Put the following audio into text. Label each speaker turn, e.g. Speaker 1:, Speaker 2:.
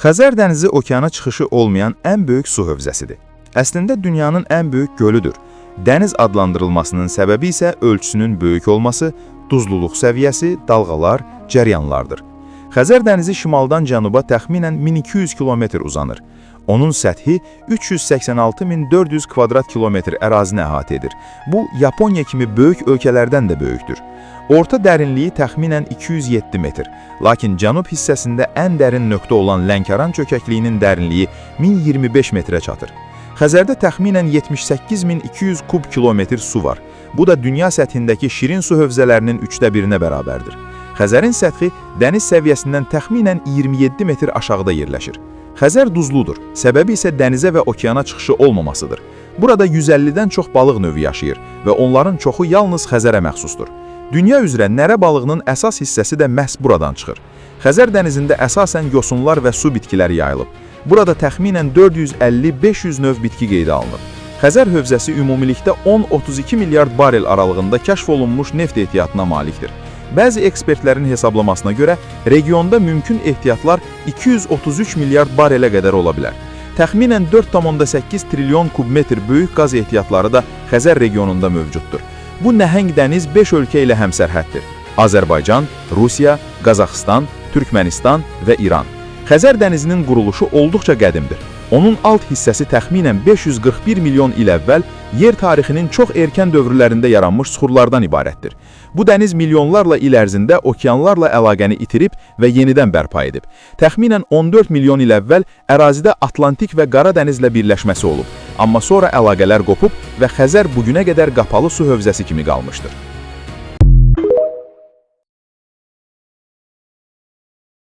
Speaker 1: Xəzər dənizi okeana çıxışı olmayan ən böyük su hövzəsidir. Əslində dünyanın ən böyük gölüdür. Dəniz adlandırılmasının səbəbi isə ölçüsünün böyük olması, duzluluq səviyyəsi, dalğalar, cəryanlardır. Xəzər dənizi şimaldan cənuba təxminən 1200 kilometr uzanır. Onun səthi 386.400 kvadrat kilometr ərazini əhatə edir. Bu, Yaponiya kimi böyük ölkələrdən də böyükdür. Orta dərinliyi təxminən 207 metr, lakin cənub hissəsində ən dərin nöqtə olan Lənkəran çökəkliyinin dərinliyi 1025 metrə çatır. Xəzərdə təxminən 78.200 kub kilometr su var. Bu da dünya səthindəki şirin su hövzələrinin 1/3-ə bərabərdir. Xəzərin səthi dəniz səviyyəsindən təxminən 27 metr aşağıda yerləşir. Xəzər duzludur, səbəbi isə dənizə və okeana çıxışı olmamasıdır. Burada 150-dən çox balıq növü yaşayır və onların çoxu yalnız Xəzərə məxsusdur. Dünya üzrə nərə balığının əsas hissəsi də məhz buradan çıxır. Xəzər dənizində əsasən yosunlar və su bitkiləri yayılıb. Burada təxminən 450-500 növ bitki qeydə alınıb. Xəzər hövzəsi ümumilikdə 10-32 milyard barel aralığında kəşf olunmuş neft ehtiyatına malikdir. Bəzi ekspertlərin hesablamasına görə regionda mümkün ehtiyatlar 233 milyard barelə qədər ola bilər. Təxminən 4,8 trilyon kubmetr böyük qaz ehtiyatları da Xəzər regionunda mövcuddur. Bu nəhəng dəniz 5 ölkə ilə həmsərhəddir: Azərbaycan, Rusiya, Qazaxıstan, Türkmənistan və İran. Xəzər dənizinin quruluşu olduqca qədimdir. Onun alt hissəsi təxminən 541 milyon il əvvəl yer tarixinin çox erkən dövrlərində yaranmış suxurlardan ibarətdir. Bu dəniz milyonlarla il ərzində okeanlarla əlaqəni itirib və yenidən bərpa edib. Təxminən 14 milyon il əvvəl ərazidə Atlantik və Qara dənizlə birləşməsi olub. Amma sonra əlaqələr qopub və Xəzər bugünə qədər qapalı su hövzəsi kimi qalmışdır.